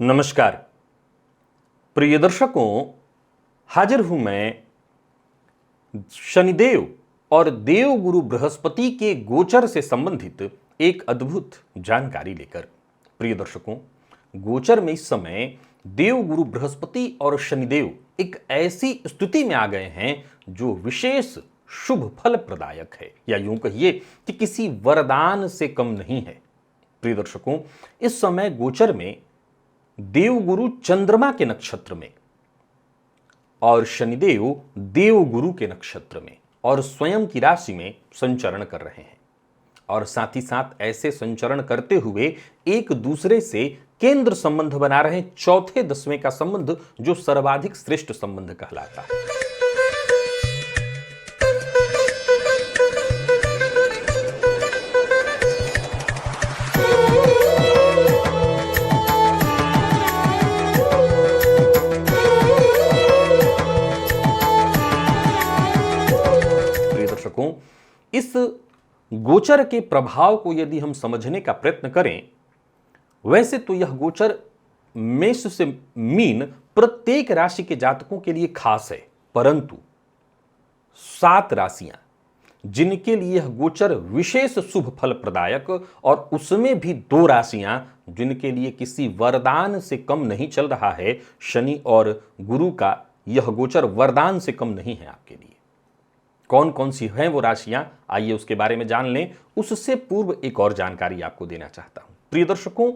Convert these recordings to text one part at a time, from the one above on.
नमस्कार प्रिय दर्शकों, हाजिर हूं मैं शनिदेव और देवगुरु बृहस्पति के गोचर से संबंधित एक अद्भुत जानकारी लेकर। प्रिय दर्शकों, गोचर में इस समय देवगुरु बृहस्पति और शनिदेव एक ऐसी स्थिति में आ गए हैं जो विशेष शुभ फल प्रदायक है, या यूं कहिए कि किसी वरदान से कम नहीं है। प्रिय दर्शकों, इस समय गोचर में देवगुरु चंद्रमा के नक्षत्र में और शनिदेव देवगुरु के नक्षत्र में और स्वयं की राशि में संचरण कर रहे हैं, और साथ ही साथ ऐसे संचरण करते हुए एक दूसरे से केंद्र संबंध बना रहे हैं, चौथे दसवें का संबंध जो सर्वाधिक श्रेष्ठ संबंध कहलाता है। इस गोचर के प्रभाव को यदि हम समझने का प्रयत्न करें, वैसे तो यह गोचर मेष से मीन प्रत्येक राशि के जातकों के लिए खास है, परंतु 7 राशियां जिनके लिए यह गोचर विशेष शुभ फल प्रदायक, और उसमें भी 2 राशियां जिनके लिए किसी वरदान से कम नहीं चल रहा है। शनि और गुरु का यह गोचर वरदान से कम नहीं है आपके लिए। कौन कौन सी हैं वो राशियां, आइए उसके बारे में जान लें। उससे पूर्व एक और जानकारी आपको देना चाहता हूं। प्रिय दर्शकों,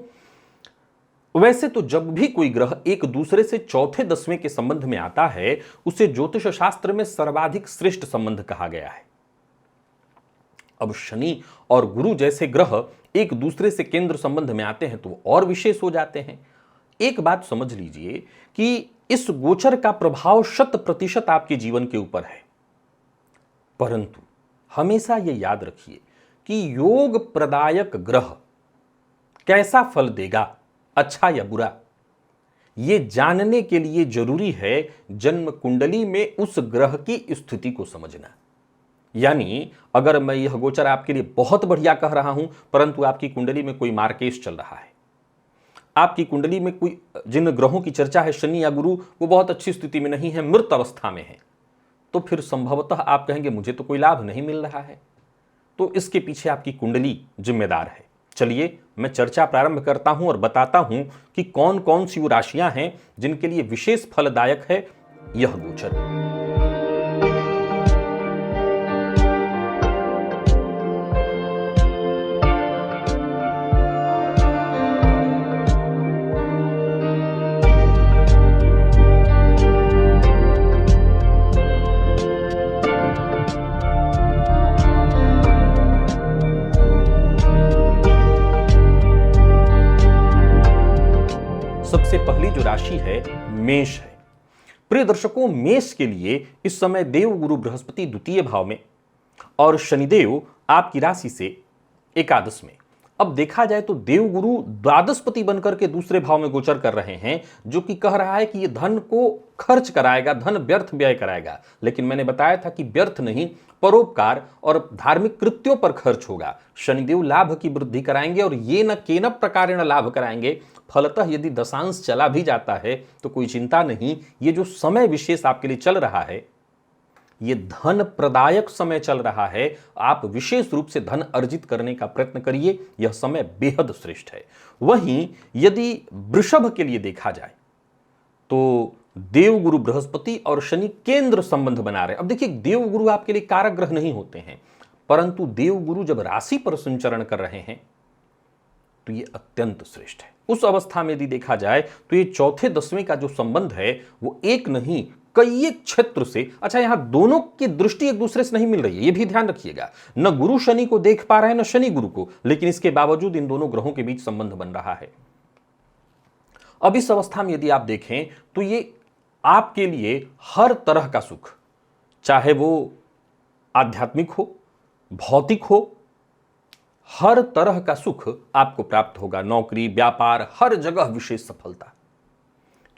वैसे तो जब भी कोई ग्रह एक दूसरे से चौथे दसवें के संबंध में आता है, उसे ज्योतिष शास्त्र में सर्वाधिक श्रेष्ठ संबंध कहा गया है। अब शनि और गुरु जैसे ग्रह एक दूसरे से केंद्र संबंध में आते हैं तो वो और विशेष हो जाते हैं। एक बात समझ लीजिए कि इस गोचर का प्रभाव 100% आपके जीवन के ऊपर है, परंतु हमेशा यह याद रखिए कि योग प्रदायक ग्रह कैसा फल देगा, अच्छा या बुरा, यह जानने के लिए जरूरी है जन्म कुंडली में उस ग्रह की स्थिति को समझना। यानी अगर मैं यह गोचर आपके लिए बहुत बढ़िया कह रहा हूं, परंतु आपकी कुंडली में कोई मार्केश चल रहा है, आपकी कुंडली में कोई जिन ग्रहों की चर्चा है, शनि या गुरु, वो बहुत अच्छी स्थिति में नहीं है, मृत अवस्था में है, तो फिर संभवतः आप कहेंगे मुझे तो कोई लाभ नहीं मिल रहा है। तो इसके पीछे आपकी कुंडली जिम्मेदार है। चलिए मैं चर्चा प्रारंभ करता हूं और बताता हूं कि कौन कौन सी वो राशियां हैं जिनके लिए विशेष फलदायक है यह गोचर। सबसे पहली जो राशि है मेष है। प्रिय दर्शकों, मेष के लिए इस समय देवगुरु बृहस्पति द्वितीय भाव में और शनिदेव आपकी राशि से एकादश में। अब देखा जाए तो देवगुरु द्वादशपति बनकर के दूसरे भाव में गोचर कर रहे हैं, जो कि कह रहा है कि यह धन को खर्च कराएगा, धन व्यर्थ व्यय कराएगा। लेकिन मैंने बताया था कि व्यर्थ नहीं, परोपकार और धार्मिक कृत्यों पर खर्च होगा। शनिदेव लाभ की वृद्धि कराएंगे और ये न केन प्रकारेण लाभ कराएंगे। फलतः यदि दशांश चला भी जाता है तो कोई चिंता नहीं, ये जो समय विशेष आपके लिए चल रहा है, ये धन प्रदायक समय चल रहा है। आप विशेष रूप से धन अर्जित करने का प्रयत्न करिए, यह समय बेहद श्रेष्ठ है। वहीं यदि वृषभ के लिए देखा जाए तो देवगुरु बृहस्पति और शनि केंद्र संबंध बना रहे हैं। अब देखिए, देवगुरु आपके लिए कारक ग्रह नहीं होते हैं, परंतु देवगुरु जब राशि पर संचरण कर रहे हैं तो ये अत्यंत श्रेष्ठ है। उस अवस्था में यदि देखा जाए तो ये चौथे दसवें का जो संबंध है वो एक नहीं कई एक क्षेत्र से, अच्छा यहां दोनों की दृष्टि एक दूसरे से नहीं मिल रही है, ये भी ध्यान रखिएगा। न गुरु शनि को देख पा रहे हैं न शनि गुरु को, लेकिन इसके बावजूद इन दोनों ग्रहों के बीच संबंध बन रहा है। अब इस अवस्था में यदि आप देखें तो ये आपके लिए हर तरह का सुख, चाहे वो आध्यात्मिक हो, भौतिक हो, हर तरह का सुख आपको प्राप्त होगा। नौकरी, व्यापार, हर जगह विशेष सफलता।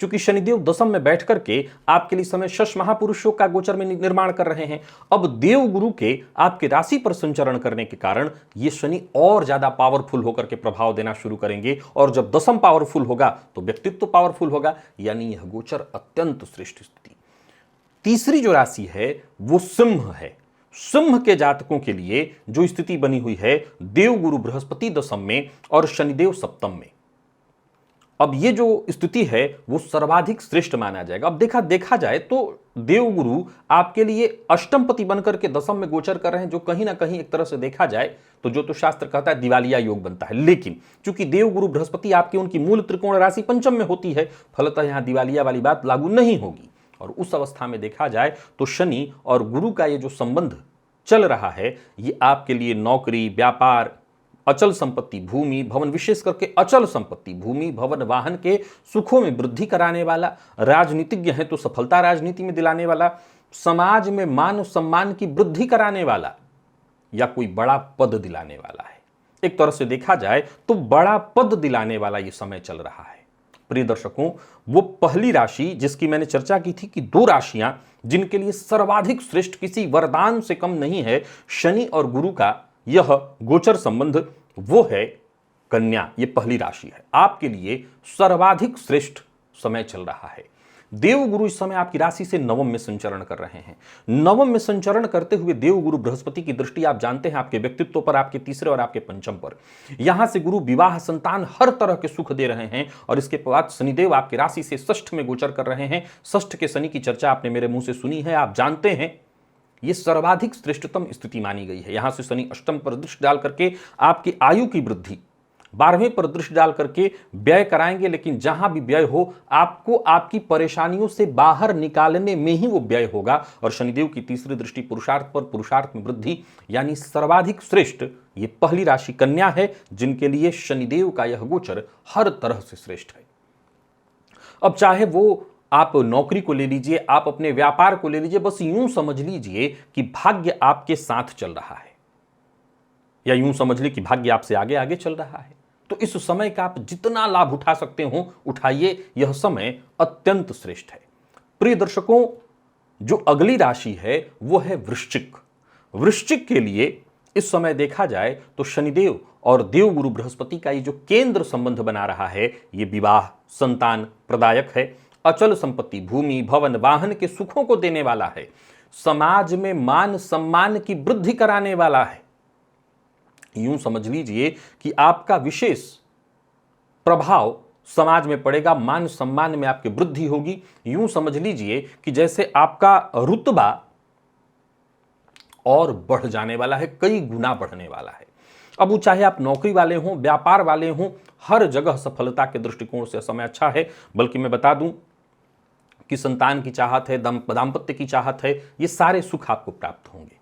चूंकि शनिदेव दशम में बैठ करके आपके लिए समय शश महापुरुषों का गोचर में निर्माण कर रहे हैं। अब देव गुरु के आपके राशि पर संचरण करने के कारण ये शनि और ज्यादा पावरफुल होकर के प्रभाव देना शुरू करेंगे, और जब दशम पावरफुल होगा तो व्यक्तित्व पावरफुल होगा, यानी यह गोचर अत्यंत श्रेष्ठ स्थिति। तीसरी जो राशि है वो सिंह है। सिंह के जातकों के लिए जो स्थिति बनी हुई है, देव गुरु बृहस्पति दशम में और शनिदेव सप्तम में। अब ये जो स्थिति है वो सर्वाधिक श्रेष्ठ माना जाएगा। अब देखा जाए तो देव गुरु आपके लिए अष्टमपति बनकर के दशम में गोचर कर रहे हैं, जो कहीं ना कहीं एक तरह से देखा जाए तो जो तो शास्त्र कहता है दिवालिया योग बनता है। लेकिन चूंकि देव गुरु बृहस्पति आपकी उनकी मूल त्रिकोण राशि पंचम में होती है, फलतः यहां दिवालिया वाली बात लागू नहीं होगी। और उस अवस्था में देखा जाए तो शनि और गुरु का ये जो संबंध चल रहा है, ये आपके लिए नौकरी, व्यापार, अचल संपत्ति, भूमि भवन, विशेष करके अचल संपत्ति, भूमि भवन वाहन के सुखों में वृद्धि कराने वाला, राजनीतिज्ञ है तो सफलता राजनीति में दिलाने वाला, समाज में मान सम्मान की वृद्धि कराने वाला, या कोई बड़ा पद दिलाने वाला है। एक तरह से देखा जाए तो बड़ा पद दिलाने वाला यह समय चल रहा है। प्रिय दर्शकों, वो पहली राशि जिसकी मैंने चर्चा की थी कि दो राशियां जिनके लिए सर्वाधिक श्रेष्ठ किसी वरदान से कम नहीं है शनि और गुरु का यह गोचर संबंध, वो है कन्या। ये पहली राशि है, आपके लिए सर्वाधिक श्रेष्ठ समय चल रहा है। देव गुरु इस समय आपकी राशि से नवम में संचरण कर रहे हैं। नवम में संचरण करते हुए देव गुरु बृहस्पति की दृष्टि आप जानते हैं आपके व्यक्तित्व पर, आपके तीसरे और आपके पंचम पर। यहां से गुरु विवाह, संतान, हर तरह के सुख दे रहे हैं। और इसके बाद शनिदेव आपकी राशि से षष्ठ में गोचर कर रहे हैं। षष्ठ के शनि की चर्चा आपने मेरे मुंह से सुनी है, आप जानते हैं यह सर्वाधिक श्रेष्ठतम स्थिति मानी गई है। यहां से शनि अष्टम पर दृष्टि डाल करके आपकी आयु की वृद्धि, 12वें पर दृष्टि डाल करके व्यय कराएंगे, लेकिन जहां भी व्यय हो आपको आपकी परेशानियों से बाहर निकालने में ही वो व्यय होगा। और शनिदेव की तीसरी दृष्टि पुरुषार्थ पर, पुरुषार्थ में वृद्धि, यानी सर्वाधिक श्रेष्ठ ये पहली राशि कन्या है, जिनके लिए शनिदेव का यह गोचर हर तरह से श्रेष्ठ है। अब चाहे वो आप नौकरी को ले लीजिए, आप अपने व्यापार को ले लीजिए, बस यूं समझ लीजिए कि भाग्य आपके साथ चल रहा है, या यूं समझ लीजिए कि भाग्य आपसे आगे आगे चल रहा है। तो इस समय का आप जितना लाभ उठा सकते हो उठाइए, यह समय अत्यंत श्रेष्ठ है। प्रिय दर्शकों, जो अगली राशि है वो है वृश्चिक। वृश्चिक के लिए इस समय देखा जाए तो शनिदेव और देव गुरु बृहस्पति का ये जो केंद्र संबंध बना रहा है, ये विवाह, संतान प्रदायक है, अचल संपत्ति, भूमि भवन वाहन के सुखों को देने वाला है, समाज में मान सम्मान की वृद्धि कराने वाला है। यूं समझ लीजिए कि आपका विशेष प्रभाव समाज में पड़ेगा, मान सम्मान में आपकी वृद्धि होगी। यूं समझ लीजिए कि जैसे आपका रुतबा और बढ़ जाने वाला है, कई गुना बढ़ने वाला है। अब वो चाहे आप नौकरी वाले हों, व्यापार वाले हों, हर जगह सफलता के दृष्टिकोण से समय अच्छा है। बल्कि मैं बता दूं कि संतान की चाहत है, दाम्पत्य की चाहत है, ये सारे सुख आपको प्राप्त होंगे।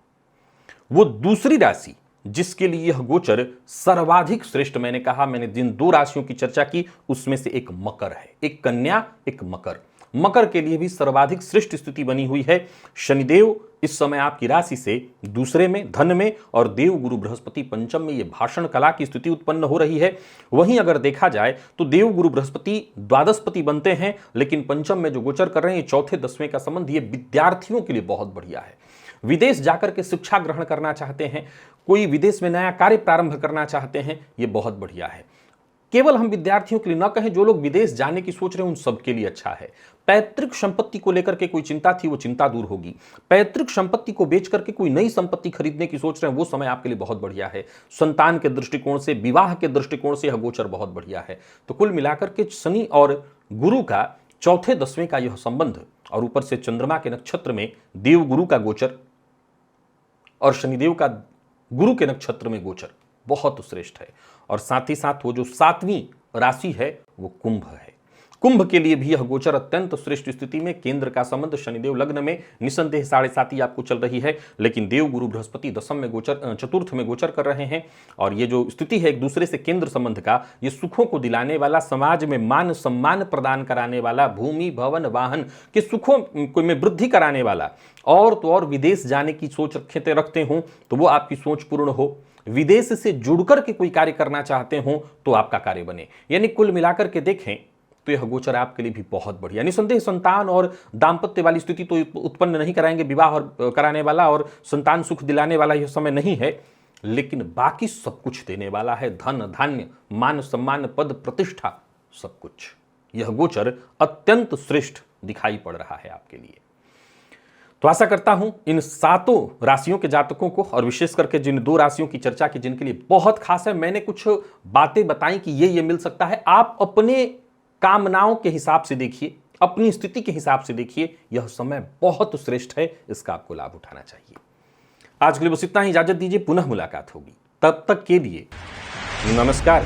वो दूसरी राशि जिसके लिए यह गोचर सर्वाधिक श्रेष्ठ, मैंने जिन दो राशियों की चर्चा की उसमें से एक मकर है, एक कन्या, एक मकर। मकर के लिए भी सर्वाधिक श्रेष्ठ स्थिति बनी हुई है। शनिदेव इस समय आपकी राशि से दूसरे में, धन में, और देव गुरु बृहस्पति पंचम में, यह भाषण कला की स्थिति उत्पन्न हो रही है। वहीं अगर देखा जाए तो देव गुरु बृहस्पति द्वादशपति बनते हैं, लेकिन पंचम में जो गोचर कर रहे हैं, चौथे दसवें का संबंध, ये विद्यार्थियों के लिए बहुत बढ़िया है। विदेश जाकर के शिक्षा ग्रहण करना चाहते हैं, कोई विदेश में नया कार्य प्रारंभ करना चाहते हैं, ये बहुत बढ़िया है। केवल हम विद्यार्थियों के लिए न कहें, जो लोग विदेश जाने की सोच रहे हैं उन सबके लिए अच्छा है। पैतृक संपत्ति को लेकर के कोई चिंता थी, वो चिंता दूर होगी। पैतृक संपत्ति को बेच करके कोई नई संपत्ति खरीदने की सोच रहे हैं, वो समय आपके लिए बहुत बढ़िया है। संतान के दृष्टिकोण से, विवाह के दृष्टिकोण से यह गोचर बहुत बढ़िया है। तो कुल मिलाकर के शनि और गुरु का चौथे दसवें का यह संबंध, और ऊपर से चंद्रमा के नक्षत्र में देव गुरु का गोचर और शनिदेव का गुरु के नक्षत्र में गोचर बहुत श्रेष्ठ है। और साथ ही साथ वो जो सातवीं राशि है वो कुंभ है। कुंभ के लिए भी यह गोचर अत्यंत श्रेष्ठ स्थिति में, केंद्र का संबंध शनिदेव लग्न में, निसंदेह 7.5 आपको चल रही है। लेकिन देव गुरु बृहस्पति दशम में गोचर, चतुर्थ में गोचर कर रहे हैं। और ये जो स्थिति है एक दूसरे से केंद्र संबंध का, ये सुखों को दिलाने वाला, समाज में मान सम्मान प्रदान कराने वाला, भूमि भवन वाहन के सुखों में वृद्धि कराने वाला, और तो और विदेश जाने की सोच रखते हो तो वो आपकी सोच पूर्ण हो, विदेश से जुड़कर के कोई कार्य करना चाहते हो तो आपका कार्य बने। यानी कुल मिलाकर के देखें तो यह गोचर आपके लिए भी बहुत बढ़िया। निसंदेह संतान और दाम्पत्य वाली स्थिति तो उत्पन्न नहीं कराएंगे, विवाह और कराने वाला और संतान सुख दिलाने वाला यह समय नहीं है, लेकिन बाकी सब कुछ देने वाला है। धन धान्य, मान सम्मान, पद प्रतिष्ठा, सब कुछ। यह गोचर अत्यंत श्रेष्ठ दिखाई पड़ रहा है आपके लिए। तो आशा करता हूं इन 7 राशियों के जातकों को, और विशेष करके जिन 2 राशियों की चर्चा की जिनके लिए बहुत खास है, मैंने कुछ बातें बताई कि ये मिल सकता है। आप अपने कामनाओं के हिसाब से देखिए, अपनी स्थिति के हिसाब से देखिए, यह समय बहुत श्रेष्ठ है, इसका आपको लाभ उठाना चाहिए। आज के लिए बस इतना ही, इजाजत दीजिए, पुनः मुलाकात होगी। तब तक के लिए नमस्कार।